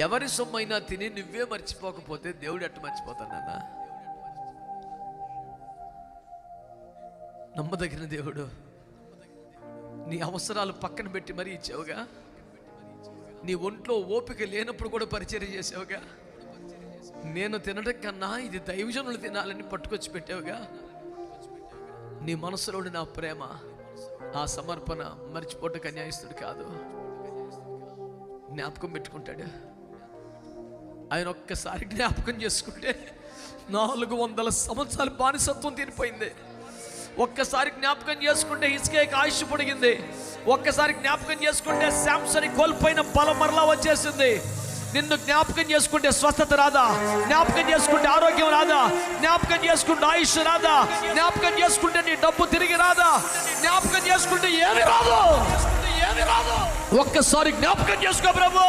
ఎవరి సొమ్మైనా తిని నువ్వే మర్చిపోకపోతే దేవుడు ఎట్టు మర్చిపోతానన్నా? నమ్మదగిన దేవుడు, నీ అవసరాలు పక్కన పెట్టి మరీ ఇచ్చావుగా. నీ ఒంట్లో ఓపిక లేనప్పుడు కూడా పరిచర్య చేసావుగా. నేను తినడం కన్నా ఇది దైవజనులు తినాలని పట్టుకొచ్చి పెట్టావుగా. నీ మనసులోని నా ప్రేమ, ఆ సమర్పణ మర్చిపోవటం అన్యాయస్తుడు కాదు, జ్ఞాపకం పెట్టుకుంటాడు. ఆయన ఒక్కసారి జ్ఞాపకం చేసుకుంటే 400 సంవత్సరాలు బానిసత్వం తీరిపోయింది. ఒక్కసారి జ్ఞాపకం చేసుకుంటే హిజ్కియాకి ఆయుష్ పొడిగింది. ఒక్కసారి జ్ఞాపకం చేసుకుంటే శాంసన్ కోల్పోయిన బలం మరలా వచ్చేసింది. నిన్ను జ్ఞాపకం చేసుకుంటే స్వస్థత రాదా? జ్ఞాపకం చేసుకుంటే ఆరోగ్యం రాదా? జ్ఞాపకం చేసుకుంటే ఆయుష్ రాదా? జ్ఞాపకం చేసుకుంటే నీ డబ్బు తిరిగి రాదా? జ్ఞాపకం చేసుకుంటే ఏమి రాదు. ఒక్కసారి జ్ఞాపకం చేసుకో ప్రభు.